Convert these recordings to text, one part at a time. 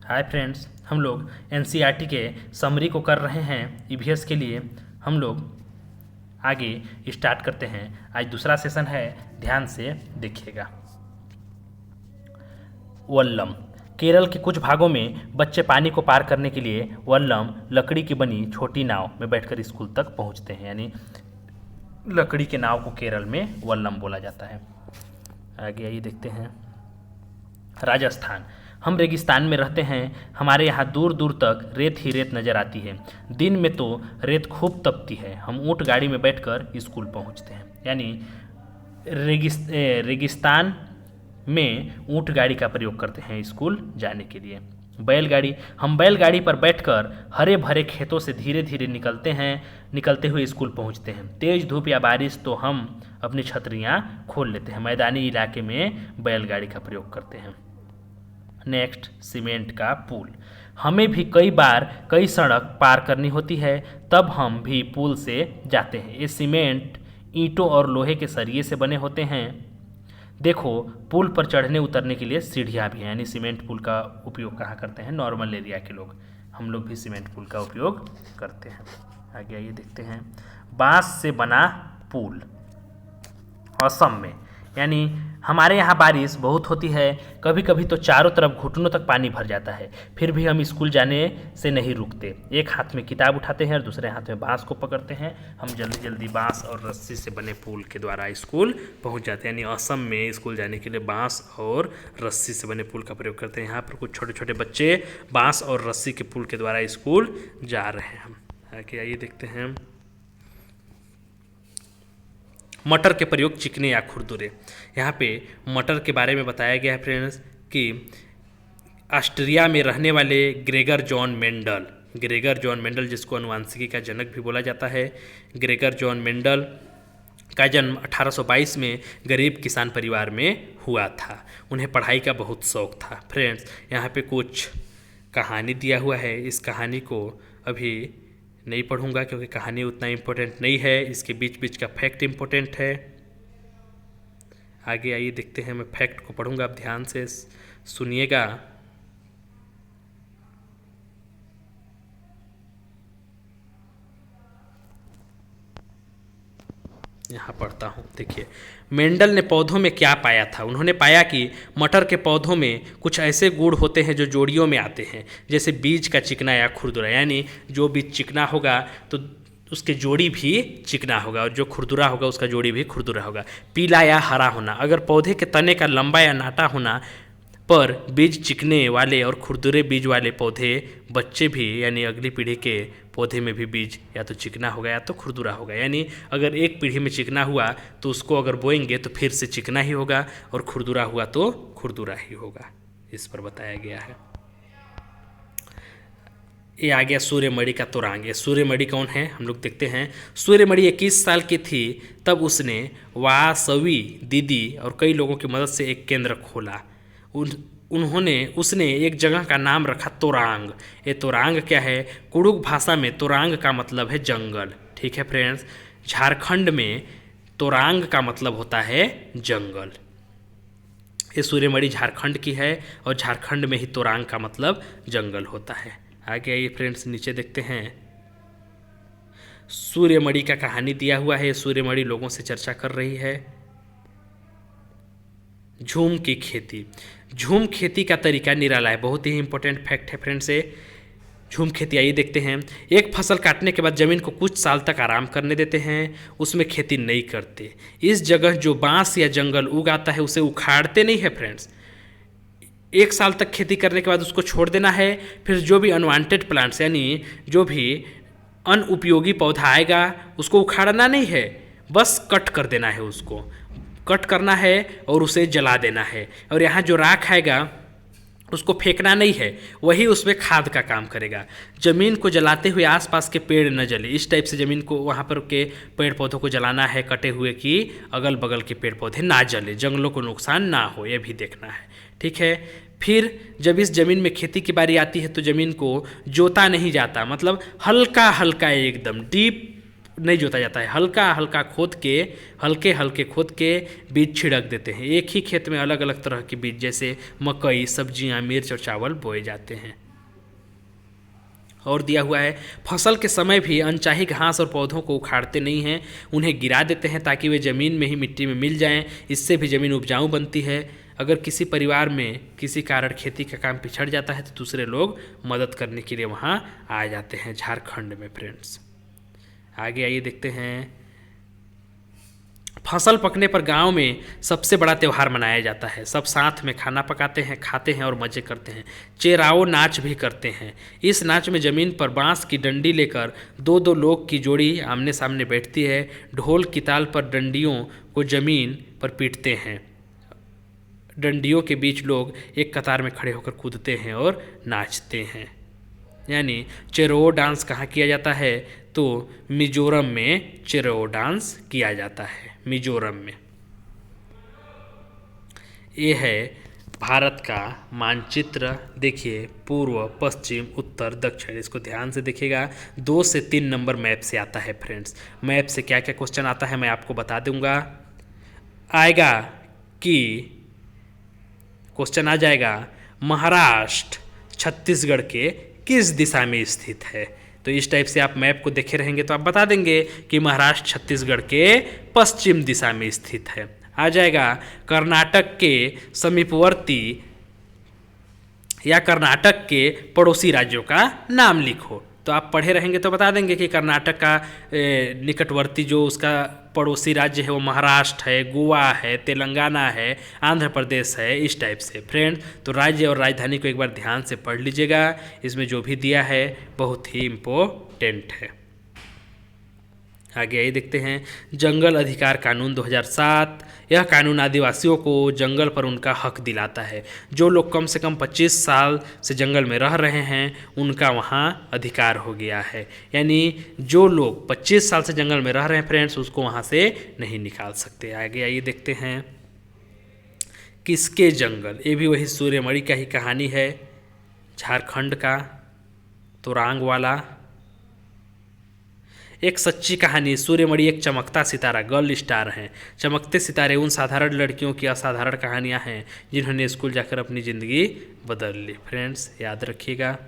Hi friends, हम लोग NCERT के समरी को कर रहे हैं। ईवीएस के लिए हम लोग आगे स्टार्ट करते हैं। आज दूसरा सेशन है, ध्यान से देखिएगा। वल्लम। केरल के कुछ भागों में बच्चे पानी को पार करने के लिए वल्लम लकड़ी की बनी छोटी नाव में बैठकर स्कूल तक पहुंचते हैं। यानी लकड़ी के नाव को केरल में वल्लम बोला जाता है। आगे आइए देखते हैं। राजस्थान। हम रेगिस्तान में रहते हैं। हमारे यहाँ दूर दूर तक रेत ही रेत नज़र आती है। दिन में तो रेत खूब तपती है। हम ऊँट गाड़ी में बैठकर स्कूल पहुँचते हैं। यानी रेगिस्तान में ऊँट गाड़ी का प्रयोग करते हैं स्कूल जाने के लिए। बैलगाड़ी। हम बैलगाड़ी पर बैठकर हरे भरे खेतों से धीरे धीरे निकलते हुए स्कूल पहुंचते हैं। तेज़ धूप या बारिश तो हम अपनी छतरियां खोल लेते हैं। मैदानी इलाके में बैलगाड़ी का प्रयोग करते हैं। नेक्स्ट, सीमेंट का पुल। हमें भी कई बार कई सड़क पार करनी होती है, तब हम भी पुल से जाते हैं। ये सीमेंट ईंटों और लोहे के सरिये से बने होते हैं। देखो, पुल पर चढ़ने उतरने के लिए सीढ़ियाँ भी हैं। यानी सीमेंट पुल का उपयोग कहाँ करते हैं? नॉर्मल एरिया के लोग। हम लोग भी सीमेंट पुल का उपयोग करते हैं। आगे आइए देखते हैं। बांस से बना पुल। असम में, यानी हमारे यहाँ बारिश बहुत होती है। कभी कभी तो चारों तरफ घुटनों तक पानी भर जाता है, फिर भी हम स्कूल जाने से नहीं रुकते। एक हाथ में किताब उठाते हैं और दूसरे हाथ में बांस को पकड़ते हैं। हम जल्दी जल्दी बांस और रस्सी से बने पुल के द्वारा स्कूल पहुँच जाते हैं। यानी असम में स्कूल जाने के लिए बांस और रस्सी से बने पुल का प्रयोग करते हैं। यहाँ पर कुछ छोटे छोटे बच्चे बांस और रस्सी के पुल के द्वारा स्कूल जा रहे हैं। आगे आइए देखते हैं। मटर के प्रयोग चिकने या खुरदुरे। यहाँ पे मटर के बारे में बताया गया है फ्रेंड्स कि ऑस्ट्रिया में रहने वाले ग्रेगर जॉन मेंडल, जिसको अनुवांशिकी का जनक भी बोला जाता है, ग्रेगर जॉन मेंडल का जन्म 1822 में गरीब किसान परिवार में हुआ था। उन्हें पढ़ाई का बहुत शौक था। फ्रेंड्स, यहाँ पे कुछ कहानी दिया हुआ है। इस कहानी को अभी नहीं पढ़ूंगा क्योंकि कहानी उतना इम्पोर्टेंट नहीं है। इसके बीच बीच का फैक्ट इम्पोर्टेंट है। आगे आइए देखते हैं। मैं फैक्ट को पढ़ूंगा, आप ध्यान से सुनिएगा। यहाँ पढ़ता हूँ, देखिए। मेंडल ने पौधों में क्या पाया था? उन्होंने पाया कि मटर के पौधों में कुछ ऐसे गुण होते हैं जो जोड़ियों में आते हैं, जैसे बीज का चिकना या खुरदुरा। यानी जो बीज चिकना होगा तो उसके जोड़ी भी चिकना होगा, और जो खुरदुरा होगा उसका जोड़ी भी खुरदुरा होगा। पीला या हरा होना। अगर पौधे के तने का लंबा या नाटा होना पर बीज चिकने वाले और खुरदुरे बीज वाले पौधे, बच्चे भी यानी अगली पीढ़ी के पौधे में भी बीज या तो चिकना होगा या तो खुरदुरा होगा। यानी अगर एक पीढ़ी में चिकना हुआ तो उसको अगर बोएंगे तो फिर से चिकना ही होगा, और खुरदुरा हुआ तो खुरदुरा ही होगा। इस पर बताया गया है। ये आ गया सूर्यमणि का तोरांग। ये सूर्यमणि कौन है हम लोग देखते हैं। सूर्यमणि 21 साल की थी तब उसने वासवी दीदी और कई लोगों की मदद से एक केंद्र खोला। उसने एक जगह का नाम रखा तोरांग। ये तोरांग क्या है? कुड़ुक भाषा में तोरांग का मतलब है जंगल। ठीक है फ्रेंड्स, झारखंड में तोरांग का मतलब होता है जंगल। ये सूर्यमणि झारखंड की है और झारखंड में ही तोरांग का मतलब जंगल होता है। आगे आइए फ्रेंड्स, नीचे देखते हैं। सूर्यमणि का कहानी दिया हुआ है। सूर्यमणि लोगों से चर्चा कर रही है। झूम की खेती। झूम खेती का तरीका निराला है। बहुत ही इंपॉर्टेंट फैक्ट है फ्रेंड्स। झूम खेती, आइए देखते हैं। एक फसल काटने के बाद जमीन को कुछ साल तक आराम करने देते हैं, उसमें खेती नहीं करते। इस जगह जो बांस या जंगल उग आता है उसे उखाड़ते नहीं है फ्रेंड्स। एक साल तक खेती करने के बाद उसको छोड़ देना है। फिर जो भी अनवांटेड प्लांट्स यानी जो भी अनुपयोगी पौधा आएगा उसको उखाड़ना नहीं है, बस कट कर देना है। उसको कट करना है और उसे जला देना है। और यहाँ जो राख आएगा उसको फेंकना नहीं है, वही उसमें खाद का काम करेगा। ज़मीन को जलाते हुए आसपास के पेड़ न जले। इस टाइप से ज़मीन को, वहाँ पर के पेड़ पौधों को जलाना है कटे हुए, कि अगल बगल के पेड़ पौधे ना जले, जंगलों को नुकसान ना हो, यह भी देखना है। ठीक है। फिर जब इस ज़मीन में खेती की बारी आती है तो ज़मीन को जोता नहीं जाता, मतलब हल्का हल्का एकदम डीप नहीं जोता जाता है, हल्का हल्का खोद के, हल्के हल्के खोद के बीज छिड़क देते हैं। एक ही खेत में अलग अलग तरह के बीज जैसे मकई, सब्जियां, मिर्च और चावल बोए जाते हैं। और दिया हुआ है, फसल के समय भी अनचाही घास और पौधों को उखाड़ते नहीं हैं, उन्हें गिरा देते हैं ताकि वे ज़मीन में ही मिट्टी में मिल जाएं। इससे भी ज़मीन उपजाऊ बनती है। अगर किसी परिवार में किसी कारण खेती का काम पिछड़ जाता है तो दूसरे लोग मदद करने के लिए वहाँ आ जाते हैं, झारखंड में फ्रेंड्स। आगे आइए देखते हैं, फसल पकने पर गांव में सबसे बड़ा त्यौहार मनाया जाता है। सब साथ में खाना पकाते हैं, खाते हैं और मज़े करते हैं। चेराओ नाच भी करते हैं। इस नाच में ज़मीन पर बांस की डंडी लेकर दो दो लोग की जोड़ी आमने सामने बैठती है। ढोल की ताल पर डंडियों को ज़मीन पर पीटते हैं। डंडियों के बीच लोग एक कतार में खड़े होकर कूदते हैं और नाचते हैं। यानी चेरो डांस कहाँ किया जाता है? तो मिजोरम में चेरो डांस किया जाता है, मिजोरम में। ये है भारत का मानचित्र। देखिए, पूर्व, पश्चिम, उत्तर, दक्षिण। इसको ध्यान से देखिएगा। 2 से 3 नंबर मैप से आता है फ्रेंड्स। मैप से क्या क्या क्वेश्चन आता है मैं आपको बता दूंगा। आएगा कि क्वेश्चन आ जाएगा, महाराष्ट्र छत्तीसगढ़ के किस दिशा में स्थित है? तो इस टाइप से आप मैप को देखे रहेंगे तो आप बता देंगे कि महाराष्ट्र छत्तीसगढ़ के पश्चिम दिशा में स्थित है। आ जाएगा, कर्नाटक के समीपवर्ती या कर्नाटक के पड़ोसी राज्यों का नाम लिखो। तो आप पढ़े रहेंगे तो बता देंगे कि कर्नाटक का निकटवर्ती जो उसका पड़ोसी राज्य है वो महाराष्ट्र है, गोवा है, तेलंगाना है, आंध्र प्रदेश है, इस टाइप से फ्रेंड। तो राज्य और राजधानी को एक बार ध्यान से पढ़ लीजिएगा। इसमें जो भी दिया है बहुत ही इम्पोर्टेंट है। आगे आइए देखते हैं, जंगल अधिकार कानून 2007। यह कानून आदिवासियों को जंगल पर उनका हक दिलाता है। जो लोग कम से कम 25 साल से जंगल में रह रहे हैं उनका वहाँ अधिकार हो गया है। यानी जो लोग 25 साल से जंगल में रह रहे हैं फ्रेंड्स, उसको वहाँ से नहीं निकाल सकते। आगे आइए देखते हैं, किसके जंगल? ये भी वही सूर्यमणि का ही कहानी है, झारखंड का तोरांग वाला। एक सच्ची कहानी। सूर्यमणि एक चमकता सितारा, गर्ल स्टार हैं। चमकते सितारे उन साधारण लड़कियों की असाधारण कहानियां हैं जिन्होंने स्कूल जाकर अपनी ज़िंदगी बदल ली। फ्रेंड्स याद रखिएगा।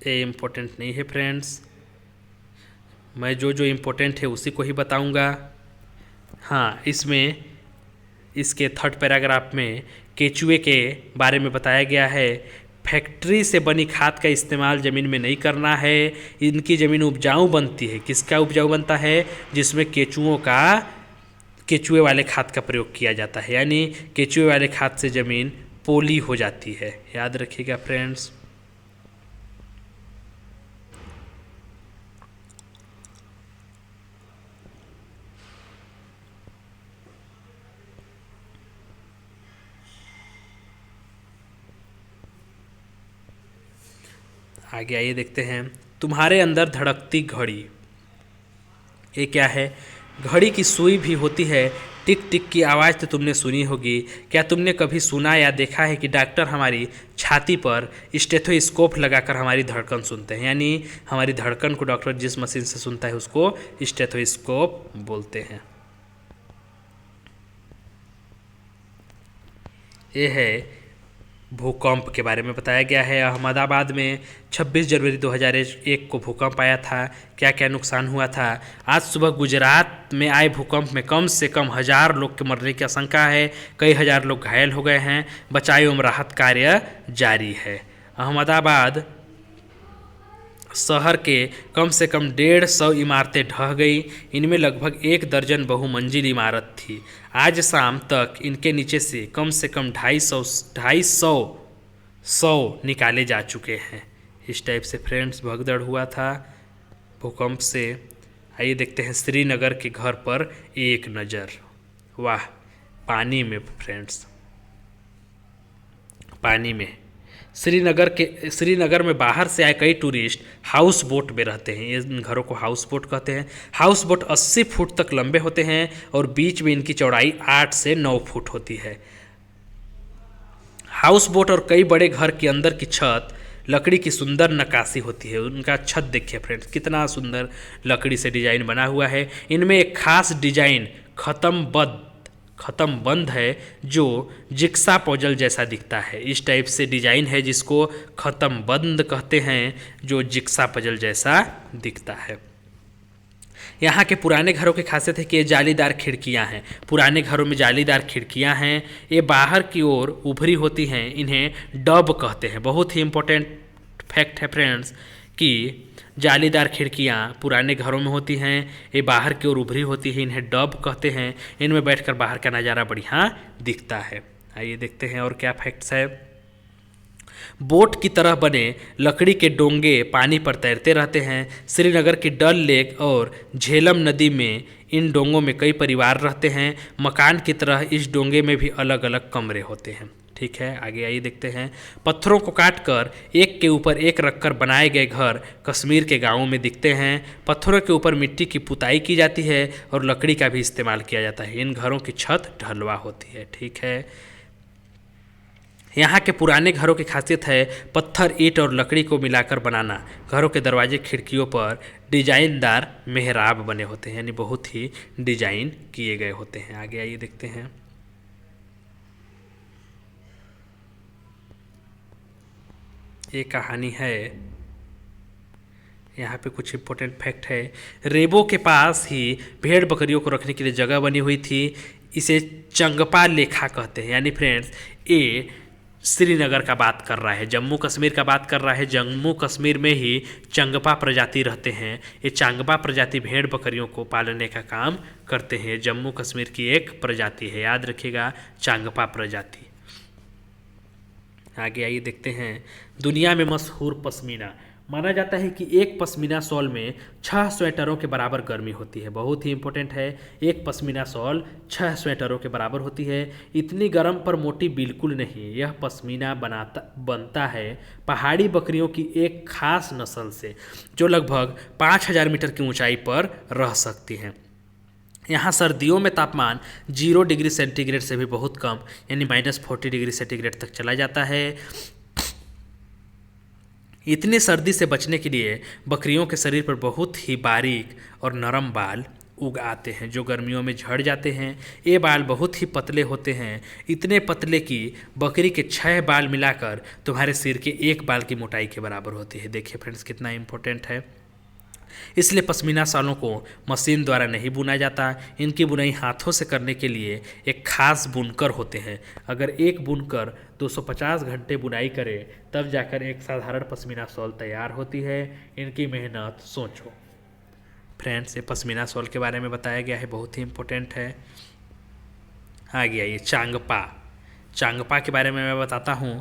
ये इम्पोर्टेंट नहीं है फ्रेंड्स, मैं जो जो इम्पोर्टेंट है उसी को ही बताऊंगा। हाँ, इसमें इसके 3rd पैराग्राफ में केचुए के बारे में बताया गया है। फैक्ट्री से बनी खाद का इस्तेमाल ज़मीन में नहीं करना है। इनकी ज़मीन उपजाऊ बनती है। किसका उपजाऊ बनता है? जिसमें केचुए वाले खाद का प्रयोग किया जाता है। यानी केचुए वाले खाद से ज़मीन पोली हो जाती है। याद रखिएगा फ्रेंड्स। आगे आइए देखते हैं, तुम्हारे अंदर धड़कती घड़ी। ये क्या है? घड़ी की सुई भी होती है। टिक टिक की आवाज़ तो तुमने सुनी होगी। क्या तुमने कभी सुना या देखा है कि डॉक्टर हमारी छाती पर स्टेथोस्कोप लगाकर हमारी धड़कन सुनते हैं? यानी हमारी धड़कन को डॉक्टर जिस मशीन से सुनता है उसको स्टेथोस्कोप बोलते हैं। ये है भूकंप के बारे में बताया गया है। अहमदाबाद में 26 जनवरी 2001 को भूकंप आया था। क्या क्या नुकसान हुआ था? आज सुबह गुजरात में आए भूकंप में कम से कम 1000 लोग के मरने की आशंका है। कई हजार लोग घायल हो गए हैं। बचाव एवं राहत कार्य जारी है। अहमदाबाद शहर के कम से कम 150 इमारतें ढह गई। इनमें लगभग 1 दर्जन बहुमंजिल इमारत थी। आज शाम तक इनके नीचे से कम 250 निकाले जा चुके हैं। इस टाइप से फ्रेंड्स भगदड़ हुआ था भूकंप से। आइए देखते हैं, श्रीनगर के घर पर एक नज़र। वाह, पानी में फ्रेंड्स, पानी में। श्रीनगर में बाहर से आए कई टूरिस्ट हाउस बोट में रहते हैं। इन घरों को हाउस बोट कहते हैं। हाउस बोट 80 फुट तक लंबे होते हैं और बीच में इनकी चौड़ाई 8 से 9 फुट होती है। हाउस बोट और कई बड़े घर के अंदर की छत लकड़ी की सुंदर नक्काशी होती है। उनका छत देखिए फ्रेंड्स, कितना सुंदर लकड़ी से डिजाइन बना हुआ है। इनमें एक खास डिजाइन खत्म बंद है जो जिक्सा पजल जैसा दिखता है। इस टाइप से डिजाइन है जिसको खत्म बंद कहते हैं, जो जिक्सा पजल जैसा दिखता है। यहाँ के पुराने घरों की खासियत है कि ये जालीदार खिड़कियाँ हैं। पुराने घरों में जालीदार खिड़कियाँ हैं। ये बाहर की ओर उभरी होती हैं। इन्हें डब कहते हैं। बहुत ही इम्पोर्टेंट फैक्ट है फ्रेंड्स कि जालीदार खिड़कियाँ पुराने घरों में होती हैं। ये बाहर की ओर उभरी होती है। इन्हें डब कहते हैं। इनमें बैठकर बाहर का नज़ारा बढ़िया दिखता है। आइए देखते हैं और क्या फैक्ट्स है। बोट की तरह बने लकड़ी के डोंगे पानी पर तैरते रहते हैं। श्रीनगर की डल लेक और झेलम नदी में इन डोंगों में कई परिवार रहते हैं। मकान की तरह इस डोंगे में भी अलग अलग कमरे होते हैं। ठीक है, आगे आइए देखते हैं। पत्थरों को काटकर एक के ऊपर एक रखकर बनाए गए घर कश्मीर के गांवों में दिखते हैं। पत्थरों के ऊपर मिट्टी की पुताई की जाती है और लकड़ी का भी इस्तेमाल किया जाता है। इन घरों की छत ढलवा होती है। ठीक है, यहाँ के पुराने घरों की खासियत है पत्थर, ईंट और लकड़ी को मिलाकर बनाना। घरों के दरवाजे खिड़कियों पर डिजाइनदार मेहराब बने होते हैं, यानी बहुत ही डिजाइन किए गए होते हैं। आगे आइए देखते हैं। ये कहानी है, यहाँ पे कुछ इम्पोर्टेंट फैक्ट है। रेबो के पास ही भेड़ बकरियों को रखने के लिए जगह बनी हुई थी। इसे चंगपा लेखा कहते हैं। यानी फ्रेंड्स, ये श्रीनगर का बात कर रहा है, जम्मू कश्मीर का बात कर रहा है। जम्मू कश्मीर में ही चंगपा प्रजाति रहते हैं। ये चांगपा प्रजाति भेड़ बकरियों को पालने का काम करते हैं। जम्मू कश्मीर की एक प्रजाति है, याद रखिएगा, चांगपा प्रजाति। आगे आइए देखते हैं। दुनिया में मशहूर पश्मीना। माना जाता है कि एक पश्मीना शॉल में 6 स्वेटरों के बराबर गर्मी होती है। बहुत ही इंपॉर्टेंट है, एक पश्मीना शॉल 6 स्वेटरों के बराबर होती है। इतनी गर्म पर मोटी बिल्कुल नहीं। यह पश्मीना बनता है पहाड़ी बकरियों की एक खास नस्ल से, जो लगभग 5000 मीटर की ऊंचाई पर रह सकती हैं। यहाँ सर्दियों में तापमान 0 डिग्री सेंटीग्रेड से भी बहुत कम, यानी -40 डिग्री सेंटीग्रेड तक चला जाता है। इतनी सर्दी से बचने के लिए बकरियों के शरीर पर बहुत ही बारीक और नरम बाल उग आते हैं, जो गर्मियों में झड़ जाते हैं। ये बाल बहुत ही पतले होते हैं, इतने पतले कि बकरी के 6 बाल मिलाकर तुम्हारे सिर के 1 बाल की मोटाई के बराबर होती है। देखिए फ्रेंड्स, कितना इम्पोर्टेंट है। इसलिए पश्मीना शॉलों को मशीन द्वारा नहीं बुना जाता। इनकी बुनाई हाथों से करने के लिए एक खास बुनकर होते हैं। अगर एक बुनकर 250 घंटे बुनाई करे तब जाकर एक साधारण पश्मीना शॉल तैयार होती है। इनकी मेहनत सोचो फ्रेंड्स। ये पश्मीना शॉल के बारे में बताया गया है, बहुत ही इम्पोर्टेंट है। आ गया ये चांगपा के बारे में मैं बताता हूँ।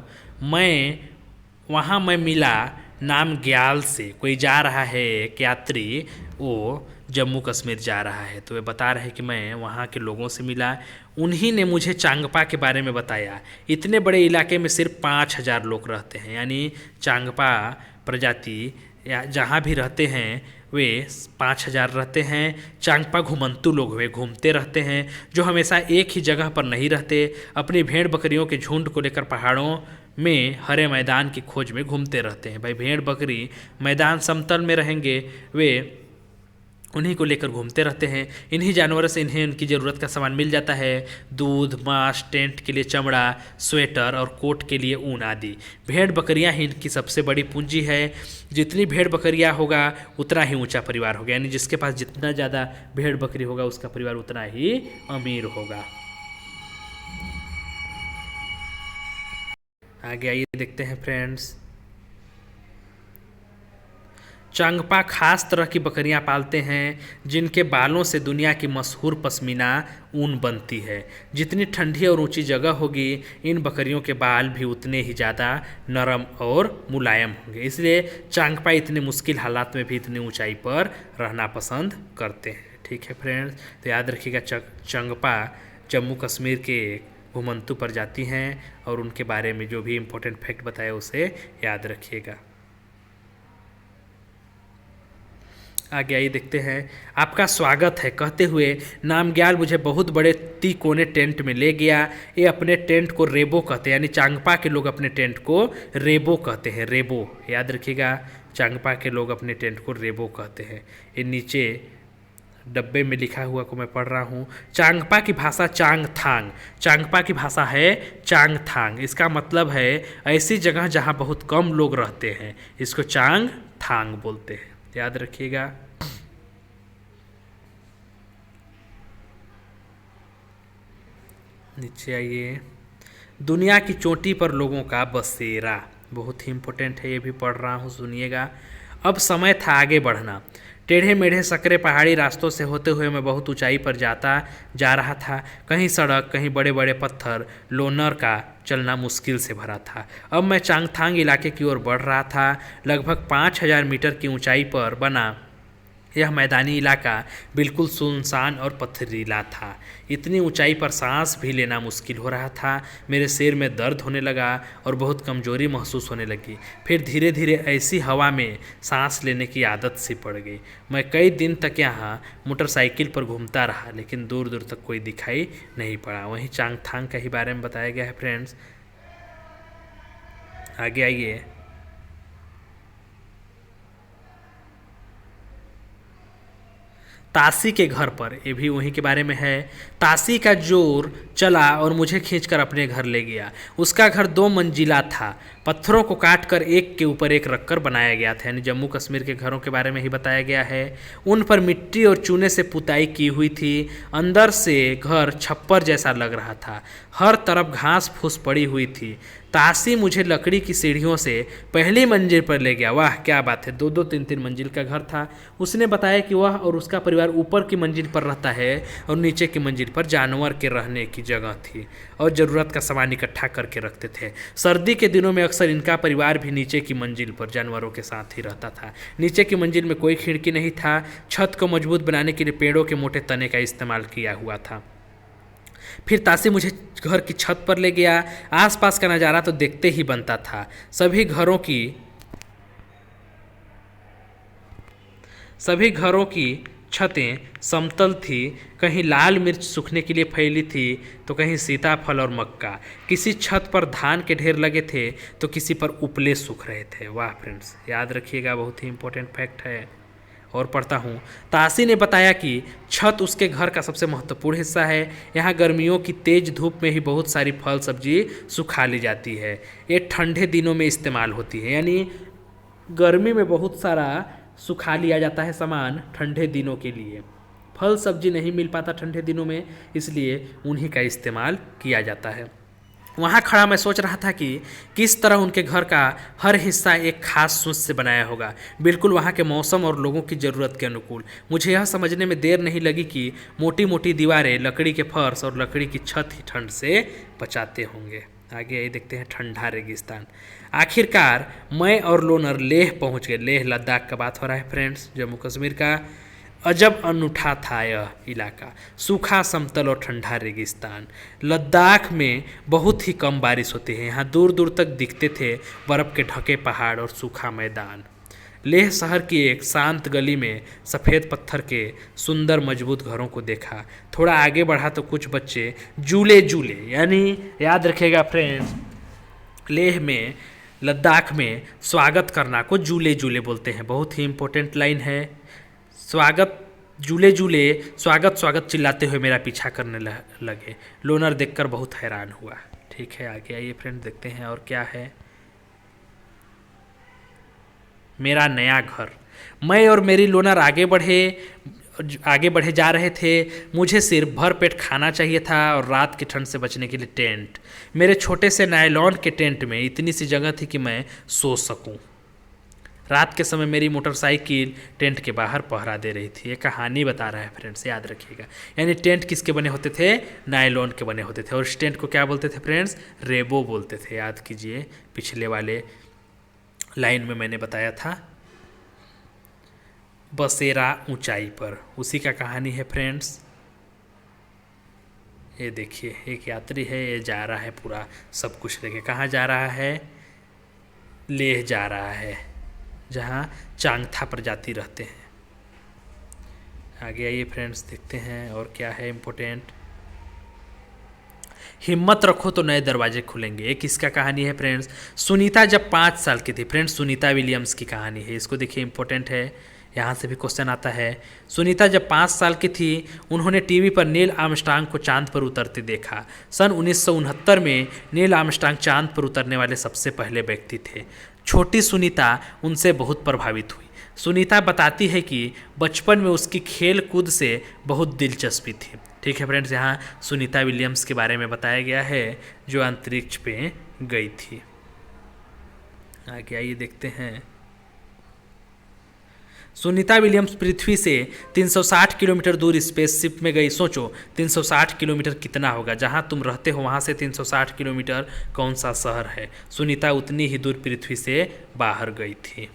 वहाँ मैं मिला नाम ग्याल से। कोई जा रहा है, एक यात्री, वो जम्मू कश्मीर जा रहा है, तो वे बता रहे हैं कि मैं वहाँ के लोगों से मिला, उन्हीं ने मुझे चांगपा के बारे में बताया। इतने बड़े इलाके में सिर्फ 5000 लोग रहते हैं, यानी चांगपा प्रजाति या जहाँ भी रहते हैं वे 5000 रहते हैं। चांगपा घुमंतू लोग वे घूमते रहते हैं, जो हमेशा एक ही जगह पर नहीं रहते। अपनी भेड़ बकरियों के झुंड को लेकर पहाड़ों में हरे मैदान की खोज में घूमते रहते हैं। भाई भेड़ बकरी मैदान समतल में रहेंगे, वे उन्हीं को लेकर घूमते रहते हैं। इन्हीं जानवरों से इन्हें उनकी ज़रूरत का सामान मिल जाता है। दूध, मांस, टेंट के लिए चमड़ा, स्वेटर और कोट के लिए ऊन आदि। भेड़ बकरियां ही इनकी सबसे बड़ी पूंजी है। जितनी भेड़ बकरियां होगा उतना ही ऊंचा परिवार होगा, यानी जिसके पास जितना ज़्यादा भेड़ बकरी होगा उसका परिवार उतना ही अमीर होगा। आगे आइए देखते हैं फ्रेंड्स। चांगपा खास तरह की बकरियां पालते हैं जिनके बालों से दुनिया की मशहूर पश्मीना ऊन बनती है। जितनी ठंडी और ऊंची जगह होगी, इन बकरियों के बाल भी उतने ही ज़्यादा नरम और मुलायम होंगे। इसलिए चांगपा इतने मुश्किल हालात में भी इतनी ऊंचाई पर रहना पसंद करते हैं। ठीक है फ्रेंड्स, तो याद रखिएगा चांगपा जम्मू कश्मीर के घुमंतू प्रजाति हैं और उनके बारे में जो भी इम्पोर्टेंट फैक्ट बताया उसे याद रखिएगा। आगे आइए देखते हैं। आपका स्वागत है कहते हुए नामग्याल मुझे बहुत बड़े कोने टेंट में ले गया। ये अपने टेंट को रेबो कहते हैं, यानी चांगपा के लोग अपने टेंट को रेबो कहते हैं। रेबो याद रखिएगा, चांगपा के लोग अपने टेंट को रेबो कहते हैं। ये नीचे डब्बे में लिखा हुआ को मैं पढ़ रहा हूँ। चांगपा की भाषा चांगथांग, चांगपा की भाषा है चांगथांग। इसका मतलब है ऐसी जगह जहाँ बहुत कम लोग रहते हैं, इसको चांगथांग बोलते हैं, याद रखिएगा। नीचे आइए। दुनिया की चोटी पर लोगों का बसेरा, बहुत ही इम्पोर्टेंट है, ये भी पढ़ रहा हूँ, सुनिएगा। अब समय था आगे बढ़ना। टेढ़े मेढ़े सकरे पहाड़ी रास्तों से होते हुए मैं बहुत ऊंचाई पर जा रहा था। कहीं सड़क, कहीं बड़े बड़े पत्थर, लोनर का चलना मुश्किल से भरा था। अब मैं चांगथांग इलाके की ओर बढ़ रहा था। लगभग 5000 मीटर की ऊंचाई पर बना यह मैदानी इलाका बिल्कुल सुनसान और पथरीला था। इतनी ऊंचाई पर सांस भी लेना मुश्किल हो रहा था। मेरे सिर में दर्द होने लगा और बहुत कमजोरी महसूस होने लगी। फिर धीरे धीरे ऐसी हवा में सांस लेने की आदत सी पड़ गई। मैं कई दिन तक यहाँ मोटरसाइकिल पर घूमता रहा, लेकिन दूर दूर तक कोई दिखाई नहीं पड़ा। वहीं चांगथांग के ही बारे में बताया गया है फ्रेंड्स। आगे आइए। तासी के घर पर, ये भी वहीं के बारे में है। तासी का जोर चला और मुझे खींचकर अपने घर ले गया। उसका घर 2 मंजिला था। पत्थरों को काट कर एक के ऊपर एक रखकर बनाया गया था, यानी जम्मू कश्मीर के घरों के बारे में ही बताया गया है। उन पर मिट्टी और चूने से पुताई की हुई थी। अंदर से घर छप्पर जैसा लग रहा था। हर तरफ घास फूस पड़ी हुई थी। तासी मुझे लकड़ी की सीढ़ियों से पहली मंजिल पर ले गया। वाह क्या बात है, 2-2 3-3 मंजिल का घर था। उसने बताया कि वह और उसका परिवार ऊपर की मंजिल पर रहता है और नीचे की मंजिल पर जानवर के रहने की जगह थी और ज़रूरत का सामान इकट्ठा करके रखते थे। सर्दी के दिनों में अक्सर इनका परिवार भी नीचे की मंजिल पर जानवरों के साथ ही रहता था। नीचे की मंजिल में कोई खिड़की नहीं था। छत को मजबूत बनाने के लिए पेड़ों के मोटे तने का इस्तेमाल किया हुआ था। फिर तासी मुझे घर की छत पर ले गया। आसपास का नज़ारा तो देखते ही बनता था। सभी घरों की छतें समतल थी। कहीं लाल मिर्च सूखने के लिए फैली थी तो कहीं सीताफल और मक्का। किसी छत पर धान के ढेर लगे थे तो किसी पर उपले सूख रहे थे। वाह फ्रेंड्स, याद रखिएगा, बहुत ही इंपॉर्टेंट फैक्ट है। और पढ़ता हूँ। तासी ने बताया कि छत उसके घर का सबसे महत्वपूर्ण हिस्सा है। यहाँ गर्मियों की तेज धूप में ही बहुत सारी फल सब्जी सुखा ली जाती है। ये ठंडे दिनों में इस्तेमाल होती है, यानी गर्मी में बहुत सारा सुखा लिया जाता है सामान ठंडे दिनों के लिए। फल सब्जी नहीं मिल पाता ठंडे दिनों में, इसलिए उन्हीं का इस्तेमाल किया जाता है। वहाँ खड़ा मैं सोच रहा था कि किस तरह उनके घर का हर हिस्सा एक खास सोच से बनाया होगा, बिल्कुल वहाँ के मौसम और लोगों की ज़रूरत के अनुकूल। मुझे यह समझने में देर नहीं लगी कि मोटी मोटी दीवारें, लकड़ी के फर्श और लकड़ी की छत ही ठंड से बचाते होंगे। आगे ये देखते हैं ठंडा रेगिस्तान। आखिरकार मैं और लोनर लेह पहुँच गए। लेह लद्दाख का बात हो रहा है फ्रेंड्स, जम्मू कश्मीर का। अजब अनूठा था यह इलाका, सूखा समतल और ठंडा रेगिस्तान। लद्दाख में बहुत ही कम बारिश होती है। यहाँ दूर दूर तक दिखते थे बर्फ़ के ढके पहाड़ और सूखा मैदान। लेह शहर की एक शांत गली में सफ़ेद पत्थर के सुंदर मजबूत घरों को देखा। थोड़ा आगे बढ़ा तो कुछ बच्चे झूले यानी याद रखिएगा फ्रेंड्स, लेह में, लद्दाख में स्वागत करना को झूले बोलते हैं। बहुत ही इम्पोर्टेंट लाइन है। स्वागत झूले स्वागत स्वागत चिल्लाते हुए मेरा पीछा करने लगे। लोनर देखकर बहुत हैरान हुआ। ठीक है, आगे आइए फ्रेंड, देखते हैं और क्या है। मेरा नया घर। मैं और मेरी लोनर आगे बढ़े जा रहे थे। मुझे सिर्फ भर पेट खाना चाहिए था और रात की ठंड से बचने के लिए टेंट। मेरे छोटे से नायलॉन के टेंट में इतनी सी जगह थी कि मैं सो सकूं। रात के समय मेरी मोटरसाइकिल टेंट के बाहर पहरा दे रही थी। ये कहानी बता रहा है फ्रेंड्स, याद रखिएगा। यानी टेंट किसके बने होते थे? नायलॉन के बने होते थे। और इस टेंट को क्या बोलते थे फ्रेंड्स? रेबो बोलते थे। याद कीजिए, पिछले वाले लाइन में मैंने बताया था। बसेरा ऊंचाई पर, उसी का कहानी है फ्रेंड्स। ये देखिए, एक यात्री है, ये जा रहा है पूरा सब कुछ लेके। कहाँ जा रहा है? लेह जा रहा है, जहाँ चांगथा प्रजाति रहते हैं। आगे आइए फ्रेंड्स, देखते हैं और क्या है इम्पोर्टेंट। हिम्मत रखो तो नए दरवाजे खुलेंगे। एक इसका कहानी है फ्रेंड्स, सुनीता जब 5 साल की थी। फ्रेंड्स सुनीता विलियम्स की कहानी है, इसको देखिए इंपॉर्टेंट है, यहाँ से भी क्वेश्चन आता है। सुनीता जब 5 साल की थी, उन्होंने टीवी पर नील आर्मस्ट्रांग को चांद पर उतरते देखा। सन 1969 में नील आर्मस्ट्रांग चांद पर उतरने वाले सबसे पहले व्यक्ति थे। छोटी सुनीता उनसे बहुत प्रभावित हुई। सुनीता बताती है कि बचपन में उसकी खेल कूद से बहुत दिलचस्पी थी। ठीक है फ्रेंड्स, यहाँ सुनीता विलियम्स के बारे में बताया गया है जो अंतरिक्ष पे गई थी। आगे आइए देखते हैं। सुनीता विलियम्स पृथ्वी से 360 किलोमीटर दूर स्पेसशिप में गई। सोचो 360 किलोमीटर कितना होगा, जहाँ तुम रहते हो वहाँ से 360 किलोमीटर कौन सा शहर है। सुनीता उतनी ही दूर पृथ्वी से बाहर गई थी।